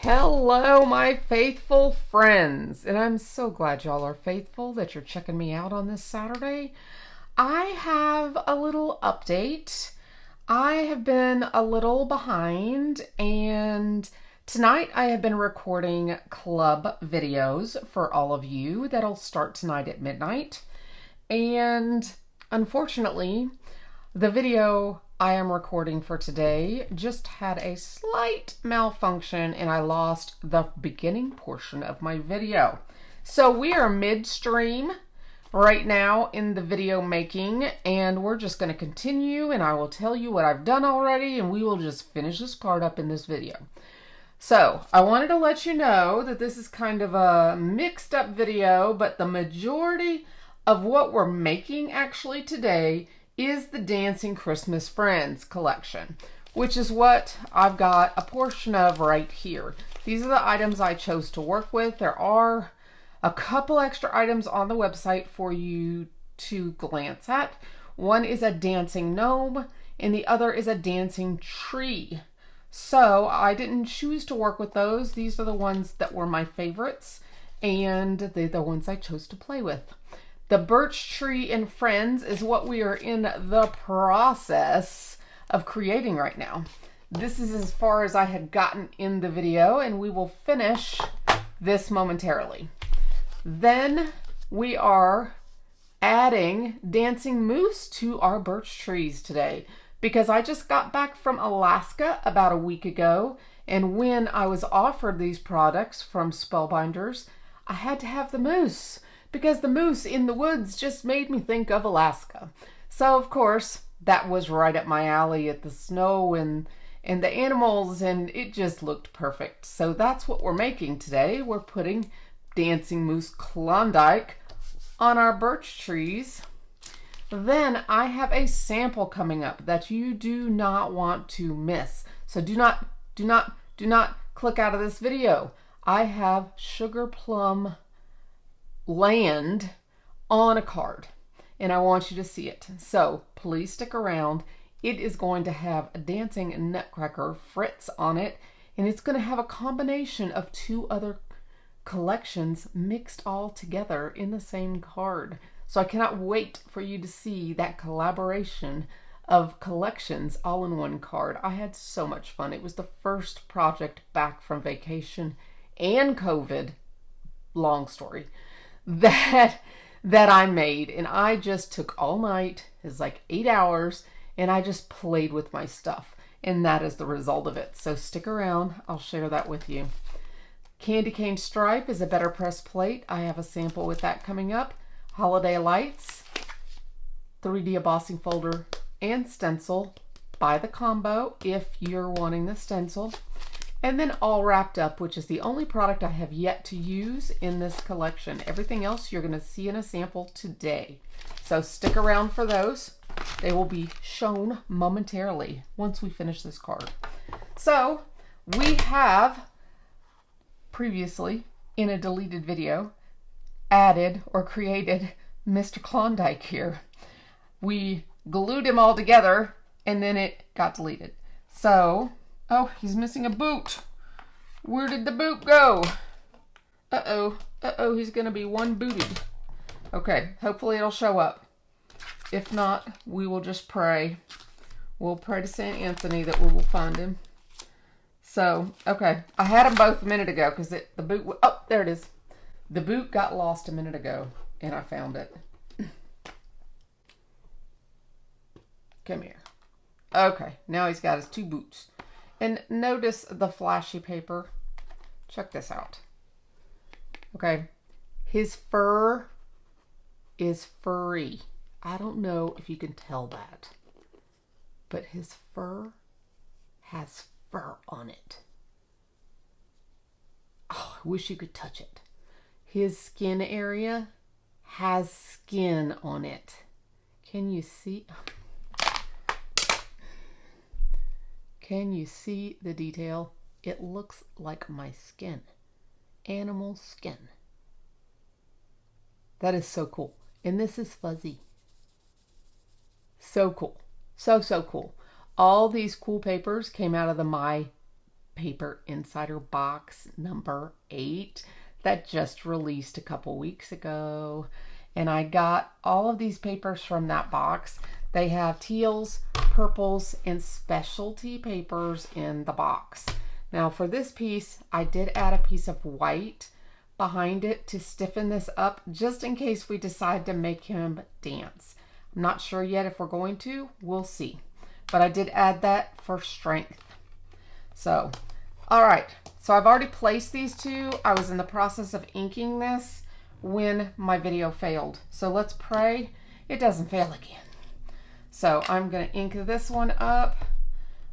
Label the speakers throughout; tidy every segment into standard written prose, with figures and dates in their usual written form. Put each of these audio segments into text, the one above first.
Speaker 1: Hello, my faithful friends, and I'm so glad y'all are faithful that you're checking me out on this Saturday. I have a little update. I have been a little behind, and tonight I have been recording club videos for all of you that'll start tonight at midnight. And unfortunately, the video I am recording for today just had a slight malfunction and I lost the beginning portion of my video. So we are midstream right now in the video making, and we're just going to continue, and I will tell you what I've done already, and we will just finish this card up in this video. So I wanted to let you know that this is kind of a mixed up video, but the majority of what we're making actually today is the Dancing Christmas Friends collection, which is what I've got a portion of right here. These are the items I chose to work with. There are a couple extra items on the website for you to glance at. One is a dancing gnome and the other is a dancing tree. So I didn't choose to work with those. These are the ones that were my favorites, and they're the ones I chose to play with. The Birch Tree and Friends is what we are in the process of creating right now. This is as far as I had gotten in the video, and we will finish this momentarily. Then we are adding dancing moose to our birch trees today because I just got back from Alaska about a week ago, and when I was offered these products from Spellbinders, I had to have the moose, because the moose in the woods just made me think of Alaska. So of course, that was right up my alley at the snow and the animals, and it just looked perfect. So that's what we're making today. We're putting dancing moose Klondike on our birch trees. Then I have a sample coming up that you do not want to miss. So do not click out of this video. I have sugar plum land on a card, and I want you to see it. So please stick around. It is going to have a dancing nutcracker Fritz on it, and it's going to have a combination of two other collections mixed all together in the same card. So I cannot wait for you to see that collaboration of collections all in one card. I had so much fun. It was the first project back from vacation and COVID, long story, that I made, and I just took all night. It's like 8 hours, and I just played with my stuff, and that is the result of it. So stick around, I'll share that with you. Candy cane stripe is a BetterPress plate. I have a sample with that coming up. Holiday lights, 3D embossing folder, and stencil. Buy the combo if you're wanting the stencil. And then all wrapped up, which is the only product I have yet to use in this collection. Everything else you're going to see in a sample today. So stick around for those. They will be shown momentarily once we finish this card. So we have previously, in a deleted video, added or created Mr. Klondike here. We glued him all together and then it got deleted. So, oh, he's missing a boot. Where did the boot go? Uh-oh, he's gonna be one booted. Okay, hopefully it'll show up. If not, we will just pray. We'll pray to St. Anthony that we will find him. So, okay, I had them both a minute ago because the boot, oh, there it is. The boot got lost a minute ago and I found it. Come here. Okay, now he's got his two boots. And notice the flashy paper. Check this out. Okay, his fur is furry. I don't know if you can tell that, but his fur has fur on it. Oh, I wish you could touch it. His skin area has skin on it. Can you see? Can you see the detail? It looks like my skin. Animal skin. That is so cool. And this is fuzzy. So cool. So cool. All these cool papers came out of the My Paper Insider box number 8 that just released a couple weeks ago. And I got all of these papers from that box. They have teals, purples, and specialty papers in the box. Now for this piece, I did add a piece of white behind it to stiffen this up just in case we decide to make him dance. I'm not sure yet if we're going to. We'll see. But I did add that for strength. So, all right. So I've already placed these two. I was in the process of inking this when my video failed. So let's pray it doesn't fail again. So I'm going to ink this one up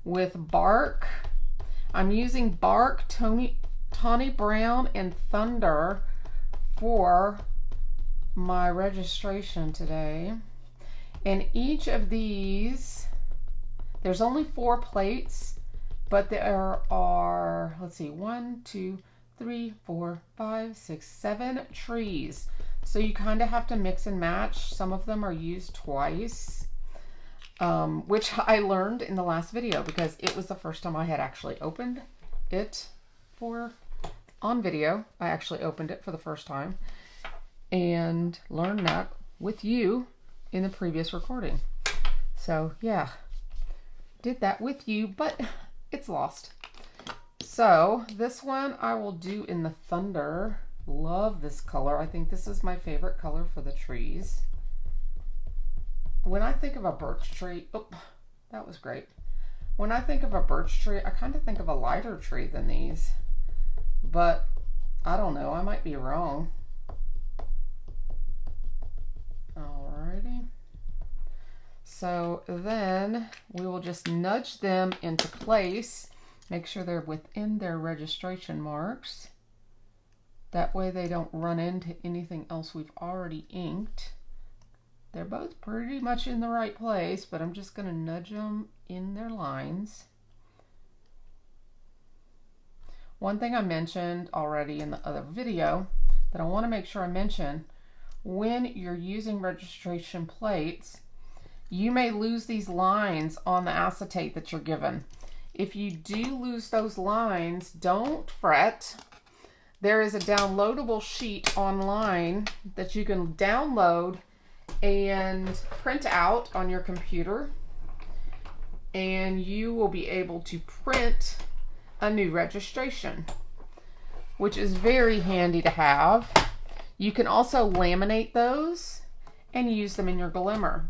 Speaker 1: with Bark. I'm using Bark, Tawny Brown, and Thunder for my registration today. And each of these, there's only 4 plates, but there are, let's see, 1, 2, 3, 4, 5, 6, 7 trees. So you kind of have to mix and match. Some of them are used twice, which I learned in the last video because it was the first time I had actually opened it on video. I actually opened it for the first time and learned that with you in the previous recording. So yeah, did that with you, but it's lost. So this one I will do in the Thunder. Love this color. I think this is my favorite color for the trees. When I think of a birch tree, oh, that was great. When I think of a birch tree, I kind of think of a lighter tree than these, but I don't know, I might be wrong. Alrighty. So then we will just nudge them into place. Make sure they're within their registration marks. That way they don't run into anything else we've already inked. They're both pretty much in the right place, but I'm just going to nudge them in their lines. One thing I mentioned already in the other video that I want to make sure I mention, when you're using registration plates, you may lose these lines on the acetate that you're given. If you do lose those lines, don't fret. There is a downloadable sheet online that you can download and print out on your computer, and you will be able to print a new registration, which is very handy to have. You can also laminate those and use them in your glimmer,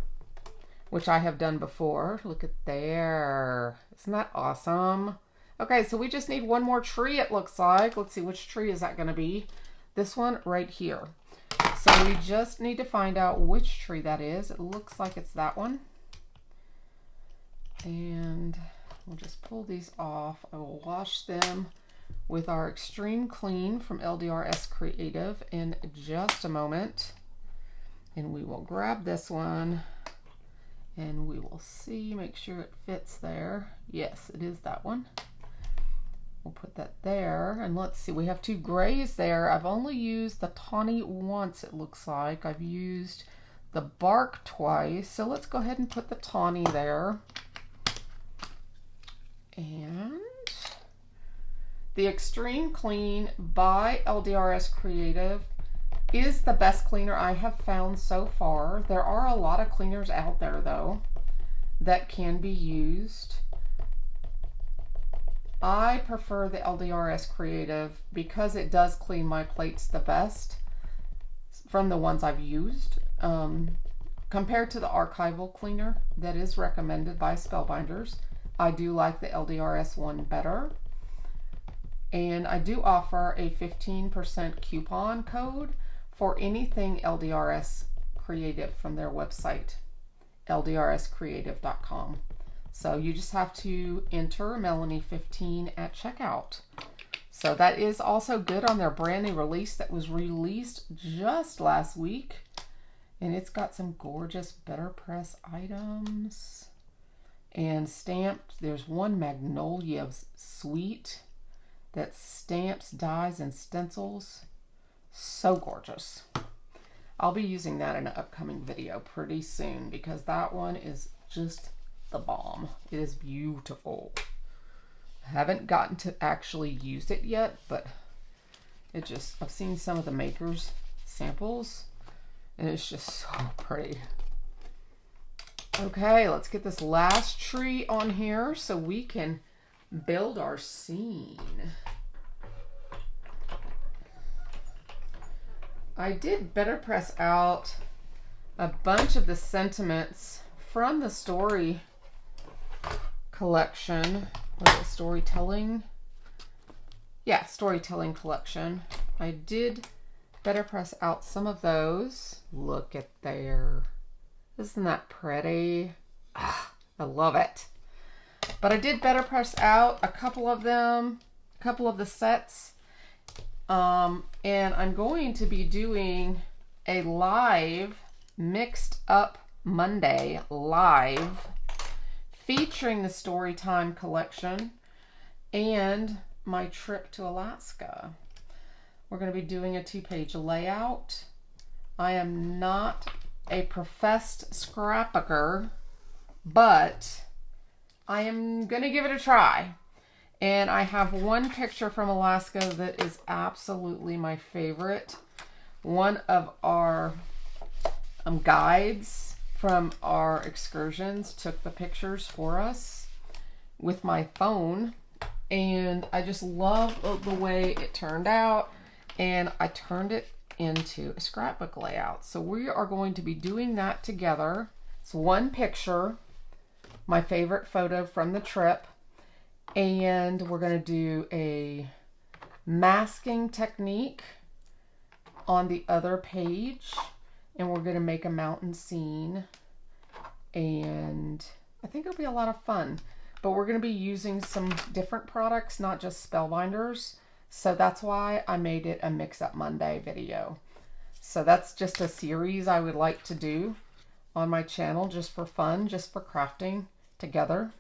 Speaker 1: which I have done before. Look at there. Isn't that awesome? Okay, so we just need one more tree, it looks like. Let's see, which tree is that going to be? This one right here. So we just need to find out which tree that is. It looks like it's that one. And we'll just pull these off. I will wash them with our Extreme Clean from LDRS Creative in just a moment. And we will grab this one and we will see, make sure it fits there. Yes, it is that one. We'll put that there, and let's see, we have 2 grays there. I've only used the tawny once, it looks like. I've used the Bark twice, so let's go ahead and put the tawny there. And the Extreme Clean by LDRS Creative is the best cleaner I have found so far. There are a lot of cleaners out there, though, that can be used. I prefer the LDRS Creative because it does clean my plates the best from the ones I've used. Compared to the archival cleaner that is recommended by Spellbinders, I do like the LDRS one better. And I do offer a 15% coupon code for anything LDRS Creative from their website, ldrscreative.com. So you just have to enter Melanie15 at checkout. So that is also good on their brand new release that was released just last week. And it's got some gorgeous BetterPress items and stamped. There's one Magnolia Sweet that stamps, dies, and stencils. So gorgeous. I'll be using that in an upcoming video pretty soon because that one is just the bomb. It is beautiful. Haven't gotten to actually use it yet, but I've seen some of the makers samples and it's just so pretty. Okay, let's get this last tree on here so we can build our scene. I did BetterPress out a bunch of the sentiments from the story collection. Was it storytelling? Yeah, storytelling collection. I did BetterPress out some of those. Look at there. Isn't that pretty? Ah, I love it. But I did BetterPress out a couple of them, a couple of the sets. And I'm going to be doing a live Mixed Up Monday live featuring the Storytime collection and my trip to Alaska. We're going to be doing a 2-page layout. I am not a professed scrapbooker, but I am going to give it a try. And I have one picture from Alaska that is absolutely my favorite. One of our guides from our excursions took the pictures for us with my phone. And I just love the way it turned out. And I turned it into a scrapbook layout. So we are going to be doing that together. It's one picture, my favorite photo from the trip. And we're going to do a masking technique on the other page. And we're going to make a mountain scene. And I think it'll be a lot of fun. But we're going to be using some different products, not just Spellbinders. So that's why I made it a Mix Up Monday video. So that's just a series I would like to do on my channel just for fun, just for crafting together.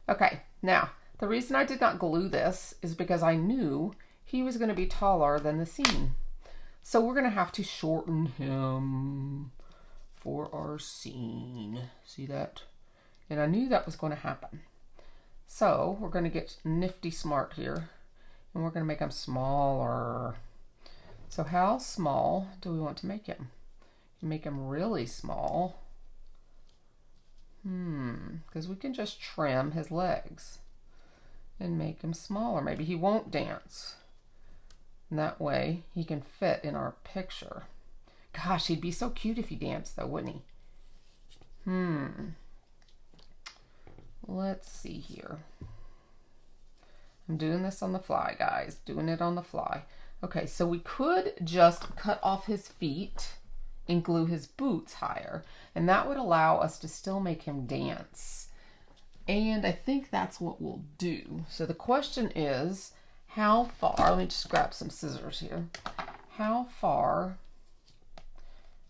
Speaker 1: Okay, now the reason I did not glue this is because I knew he was going to be taller than the scene. So we're going to have to shorten him for our scene. See that? And I knew that was going to happen. So we're going to get nifty smart here. And we're going to make him smaller. So how small do we want to make him? Make him really small. Because we can just trim his legs and make him smaller. Maybe he won't dance. And that way he can fit in our picture. Gosh, he'd be so cute if he danced though, wouldn't he? Let's see here. I'm doing this on the fly, guys. Doing it on the fly. Okay, so we could just cut off his feet and glue his boots higher. And that would allow us to still make him dance. And I think that's what we'll do. So the question is, how far, let me just grab some scissors here. How far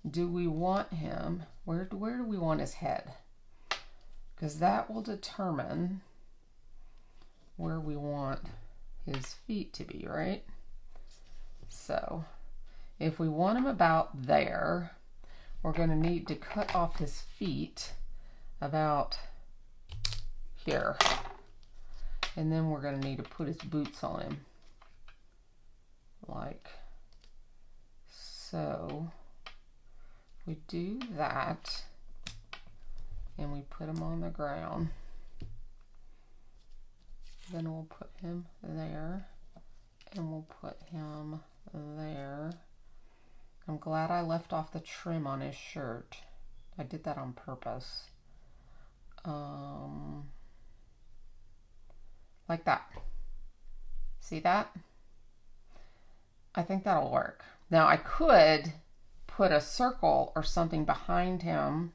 Speaker 1: do we want him? Where do we want his head? Because that will determine where we want his feet to be, right? So if we want him about there, we're going to need to cut off his feet about here. And then we're going to need to put his boots on him. Like so. We do that and we put him on the ground. Then we'll put him there and we'll put him there. I'm glad I left off the trim on his shirt. I did that on purpose. Like that. See that? I think that'll work. Now I could put a circle or something behind him,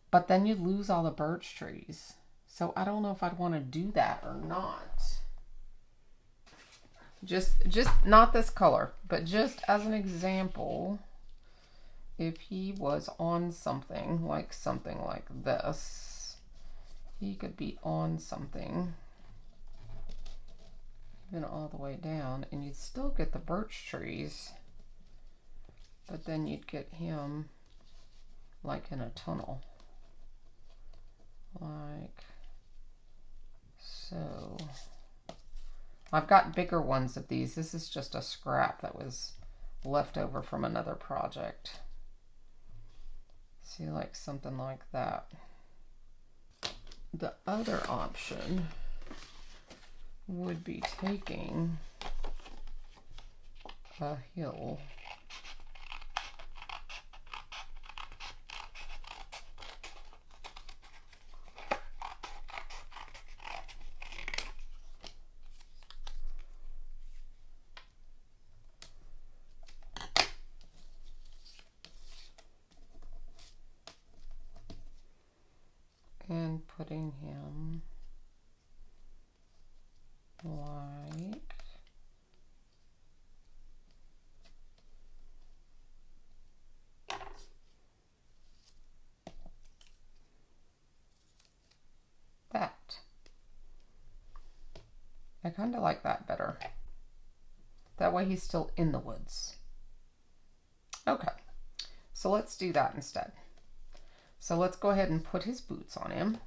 Speaker 1: but then you'd lose all the birch trees. So I don't know if I'd want to do that or not. Just not this color, but just as an example, if he was on something like this, he could be on something even all the way down and you'd still get the birch trees, but then you'd get him like in a tunnel, like So I've got bigger ones of these. This is just a scrap that was left over from another project. See, like something like that. The other option would be taking a hill and putting him like that. I kind of like that better. That way he's still in the woods. Okay, so let's do that instead. So let's go ahead and put his boots on him.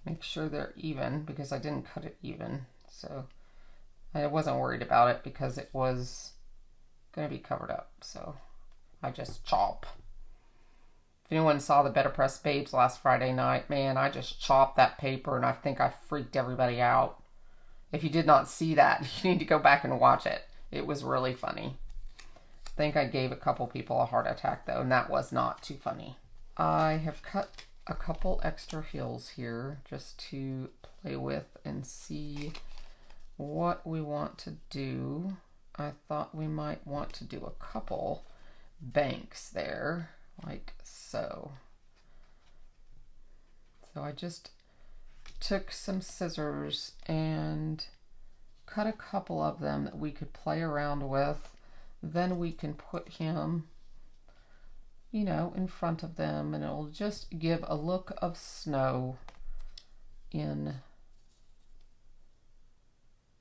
Speaker 1: Make sure they're even because I didn't cut it even. So I wasn't worried about it because it was going to be covered up. So I just chop. If anyone saw the BetterPress Babes last Friday night, man, I just chopped that paper and I think I freaked everybody out. If you did not see that, you need to go back and watch it. It was really funny. I think I gave a couple people a heart attack though, and that was not too funny. I have cut a couple extra hills here just to play with and see what we want to do. I thought we might want to do a couple banks there, like so. So I just took some scissors and cut a couple of them that we could play around with. Then we can put him, you know, in front of them, and it'll just give a look of snow in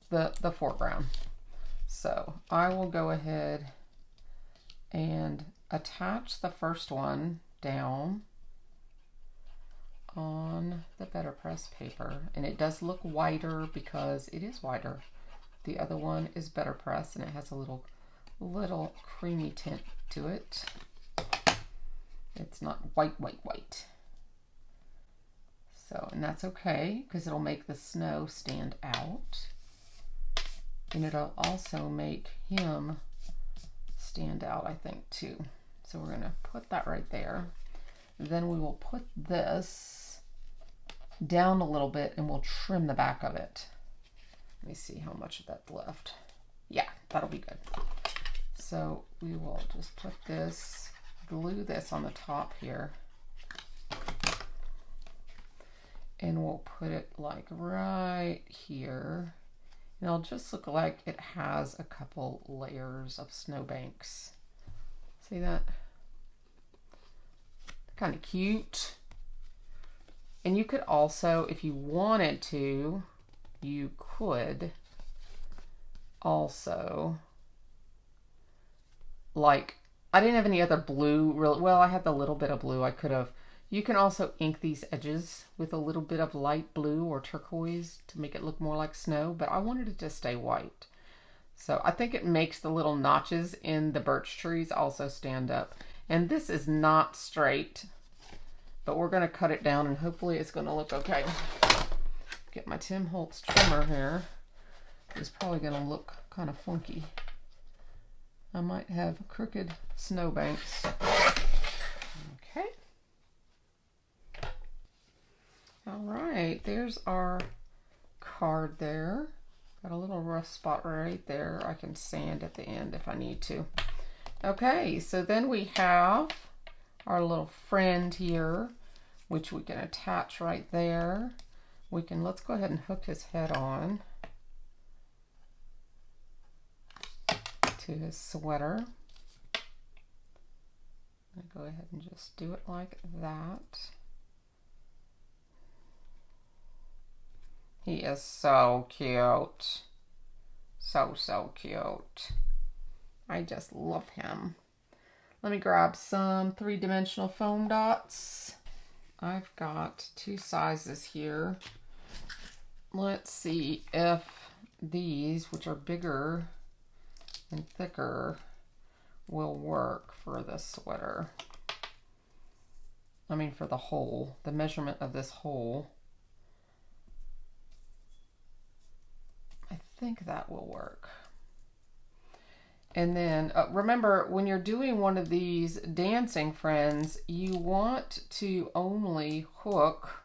Speaker 1: the foreground. So I will go ahead and attach the first one down on the BetterPress paper, and it does look whiter because it is whiter. The other one is BetterPress and it has a little creamy tint to it. It's not white. So, and that's okay because it'll make the snow stand out. And it'll also make him stand out, I think, too. So we're going to put that right there. Then we will put this down a little bit and we'll trim the back of it. Let me see how much of that's left. Yeah, that'll be good. So we will just put this, glue this on the top here. And we'll put it like right here. And it'll just look like it has a couple layers of snowbanks. See that? Kind of cute. And you could also, if you wanted to, you could also, like, I didn't have any other blue, really. Well, I had the little bit of blue I could have. You can also ink these edges with a little bit of light blue or turquoise to make it look more like snow, but I wanted it to stay white. So I think it makes the little notches in the birch trees also stand up. And this is not straight, but we're going to cut it down and hopefully it's going to look okay. Get my Tim Holtz trimmer here. It's probably going to look kind of funky. I might have crooked snowbanks. Okay. All right, there's our card there. Got a little rough spot right there. I can sand at the end if I need to. Okay, so then we have our little friend here, which we can attach right there. We can, let's go ahead and hook his head on to his sweater. I'm going to go ahead and just do it like that. He is so cute. So cute. I just love him. Let me grab some 3-dimensional foam dots. I've got 2 sizes here. Let's see if these, which are bigger and thicker, will work for this sweater. I mean for the hole, the measurement of this hole. I think that will work. And then remember, when you're doing one of these dancing friends, you want to only hook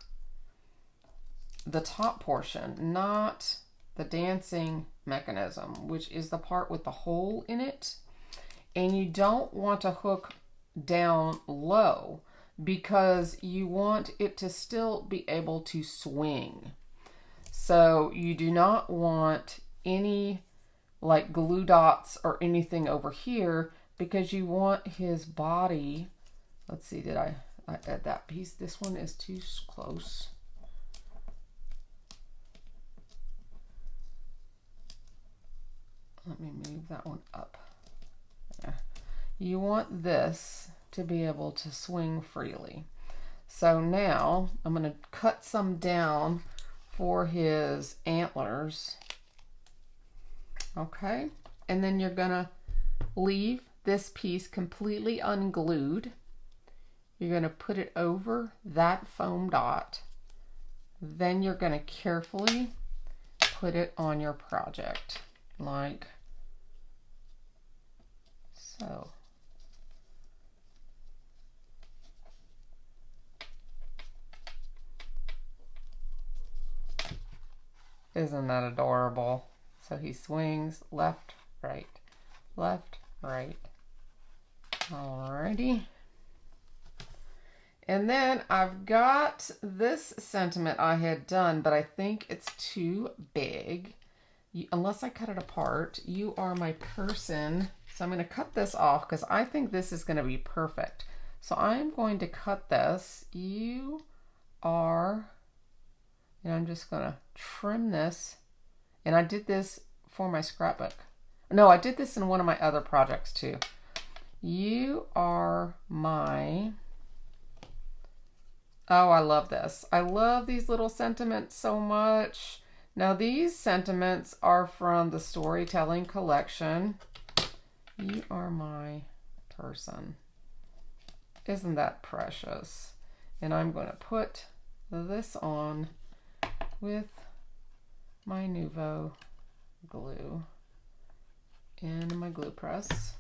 Speaker 1: the top portion, not the dancing mechanism, which is the part with the hole in it. And you don't want to hook down low because you want it to still be able to swing. So you do not want any like glue dots or anything over here because you want his body. Let's see, did I add that piece? This one is too close. Let me move that one up. Yeah. You want this to be able to swing freely. So now I'm going to cut some down for his antlers. Okay, and then you're gonna leave this piece completely unglued. You're gonna put it over that foam dot. Then you're gonna carefully put it on your project, like so. Isn't that adorable? So he swings left, right, left, right. Alrighty. And then I've got this sentiment I had done, but I think it's too big. Unless I cut it apart, you are my person. So I'm going to cut this off because I think this is going to be perfect. So I'm going to cut this. You are, and I'm just going to trim this. And I did this for my scrapbook. No, I did this in one of my other projects too. You are my... Oh, I love this. I love these little sentiments so much. Now these sentiments are from the storytelling collection. You are my person. Isn't that precious? And I'm going to put this on with my Nuvo glue in my glue press.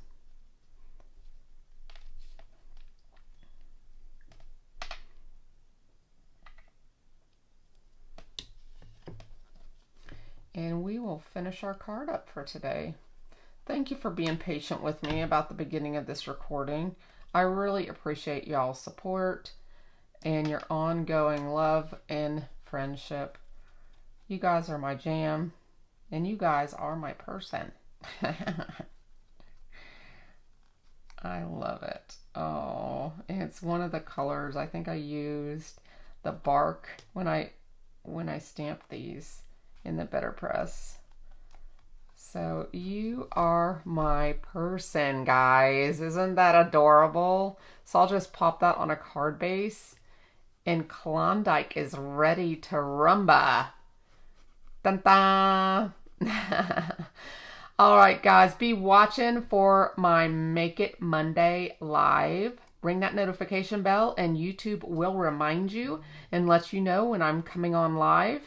Speaker 1: And we will finish our card up for today. Thank you for being patient with me about the beginning of this recording. I really appreciate y'all's support and your ongoing love and friendship. You guys are my jam, and you guys are my person. I love it. Oh, it's one of the colors. I think I used the bark when I stamped these in the BetterPress. So you are my person, guys. Isn't that adorable? So I'll just pop that on a card base, and Klondike is ready to rumba. Dun dun. All right, guys, be watching for my Make It Monday live. Ring that notification bell and YouTube will remind you and let you know when I'm coming on live.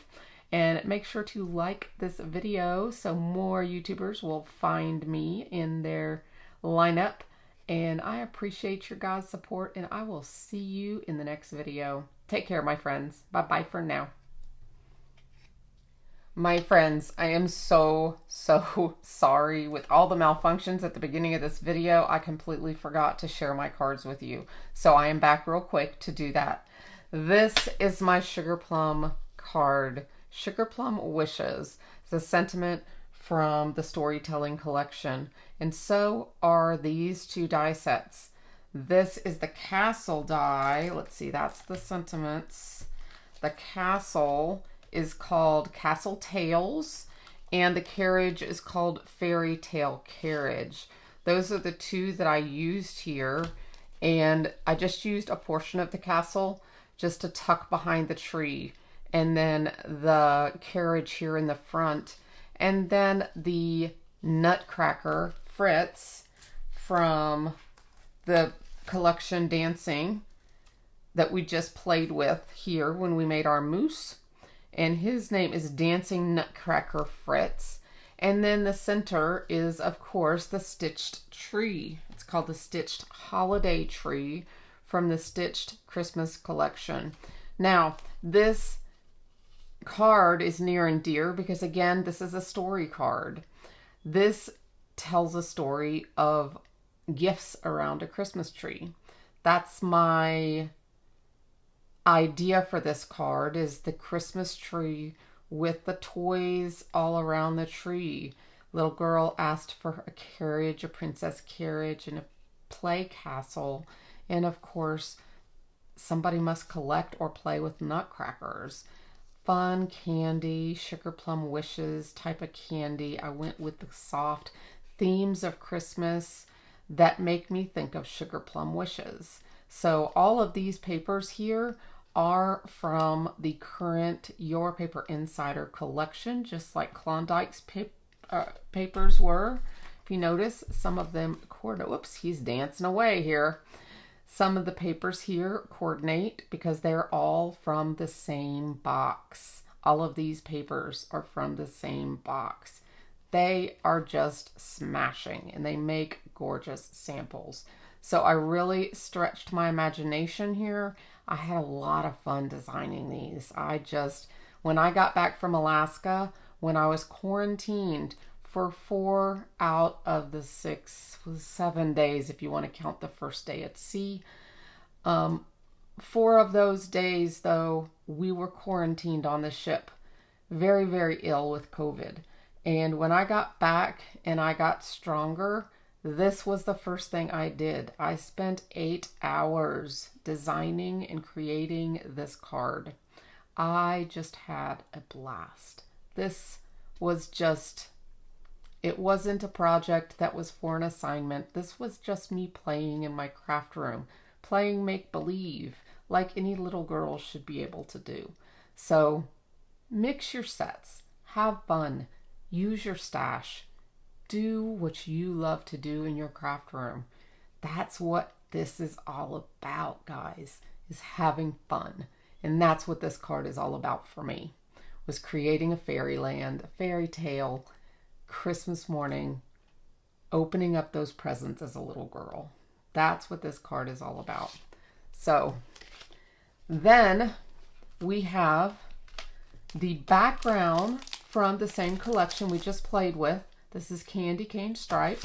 Speaker 1: And make sure to like this video so more YouTubers will find me in their lineup. And I appreciate your guys' support, and I will see you in the next video. Take care, my friends. Bye-bye for now. My friends, I am so sorry with all the malfunctions at the beginning of this video. I completely forgot to share my cards with you. So I am back real quick to do that. This is my Sugar Plum card. Sugar Plum Wishes. It's a sentiment from the storytelling collection. And so are these two die sets. This is the castle die. Let's see, that's the sentiments. The castle is called Castle Tales, and the carriage is called Fairy Tale Carriage. Those are the two that I used here, and I just used a portion of the castle just to tuck behind the tree, and then the carriage here in the front, and then the Nutcracker Fritz from the collection Dancing that we just played with here when we made our moose. And his name is Dancing Nutcracker Fritz. And then the center is, of course, the stitched tree. It's called the Stitched Holiday Tree from the Stitched Christmas collection. Now, this card is near and dear because, again, this is a story card. This tells a story of gifts around a Christmas tree. That's my idea for this card, is the Christmas tree with the toys all around the tree. Little girl asked for a carriage, a princess carriage, and a play castle. And of course, somebody must collect or play with nutcrackers. Fun candy, sugar plum wishes type of candy. I went with the soft themes of Christmas that make me think of sugar plum wishes. So all of these papers here are from the current Your Paper Insider collection, just like Klondike's papers were. If you notice, some of them whoops, he's dancing away here. Some of the papers here coordinate because they're all from the same box. All of these papers are from the same box. They are just smashing and they make gorgeous samples. So I really stretched my imagination here. I had a lot of fun designing these. When I got back from Alaska, when I was quarantined for 4 out of the 7 days, if you want to count the first day at sea. 4 of those days, though, we were quarantined on the ship. Very, very ill with COVID. And when I got back and I got stronger, this was the first thing I did. I spent 8 hours designing and creating this card. I just had a blast. This was just, it wasn't a project that was for an assignment. This was just me playing in my craft room, playing make-believe like any little girl should be able to do. So mix your sets, have fun, use your stash. Do what you love to do in your craft room. That's what this is all about, guys, is having fun. And that's what this card is all about for me, was creating a fairyland, a fairy tale, Christmas morning, opening up those presents as a little girl. That's what this card is all about. So then we have the background from the same collection we just played with. This is Candy Cane Stripe.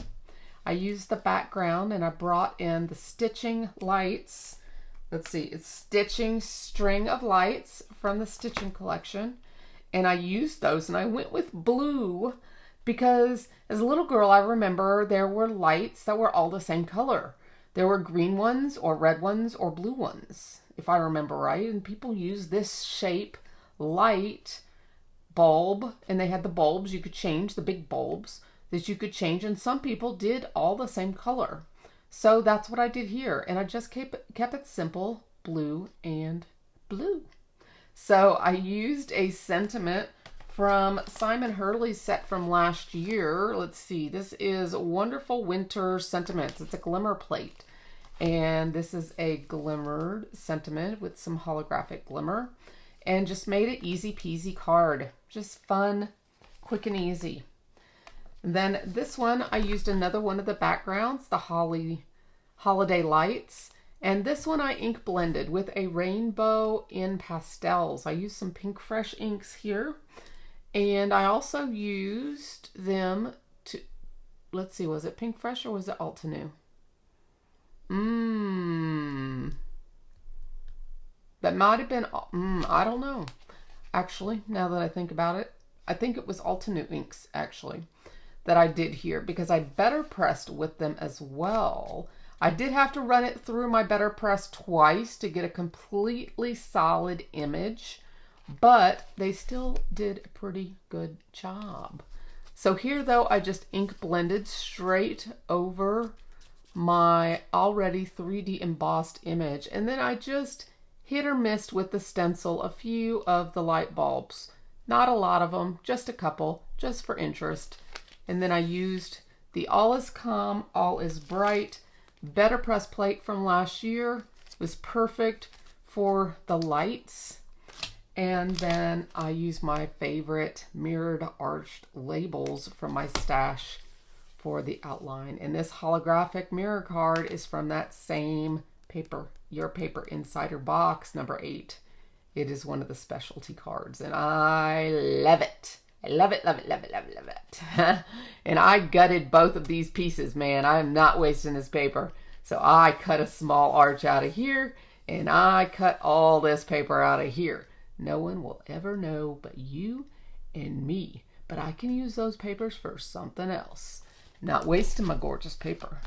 Speaker 1: I used the background and I brought in the stitching lights. Let's see, it's stitching string of lights from the stitching collection. And I used those and I went with blue because as a little girl, I remember there were lights that were all the same color. There were green ones or red ones or blue ones, if I remember right. And people used this shape light bulb, and they had the bulbs you could change, the big bulbs that you could change, and some people did all the same color. So that's what I did here, and I just kept it simple, blue and blue. So I used a sentiment from Simon Hurley's set from last year. Let's see, this is Wonderful Winter Sentiments. It's a glimmer plate, and this is a glimmered sentiment with some holographic glimmer. And just made it easy peasy card. Just fun, quick and easy. And then this one, I used another one of the backgrounds, the holiday lights. And this one I ink blended with a rainbow in pastels. I used some Pink Fresh inks here. And I also used them to, let's see, was it Pink Fresh or was it Altenew? That might have been, I don't know. Actually, now that I think about it, I think it was Altenew inks, actually, that I did here because I better pressed with them as well. I did have to run it through my BetterPress twice to get a completely solid image, but they still did a pretty good job. So here though, I just ink blended straight over my already 3D embossed image, and then I just hit or missed with the stencil a few of the light bulbs. Not a lot of them, just a couple, just for interest. And then I used the All Is Calm, All Is Bright BetterPress plate from last year. It was perfect for the lights. And then I used my favorite mirrored arched labels from my stash for the outline. And this holographic mirror card is from that same paper, Your Paper Insider box, number 8. It is one of the specialty cards, and I love it. I love it, love it, love it, love it, love it. And I gutted both of these pieces, man. I am not wasting this paper. So I cut a small arch out of here, and I cut all this paper out of here. No one will ever know but you and me. But I can use those papers for something else. Not wasting my gorgeous paper.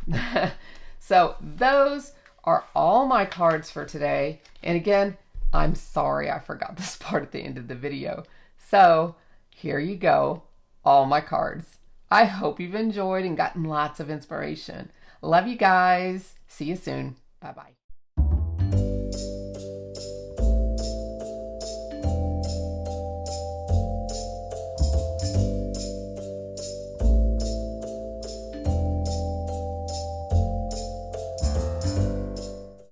Speaker 1: So those are all my cards for today. And again, I'm sorry I forgot this part at the end of the video. So here you go, all my cards. I hope you've enjoyed and gotten lots of inspiration. Love you guys. See you soon. Bye-bye.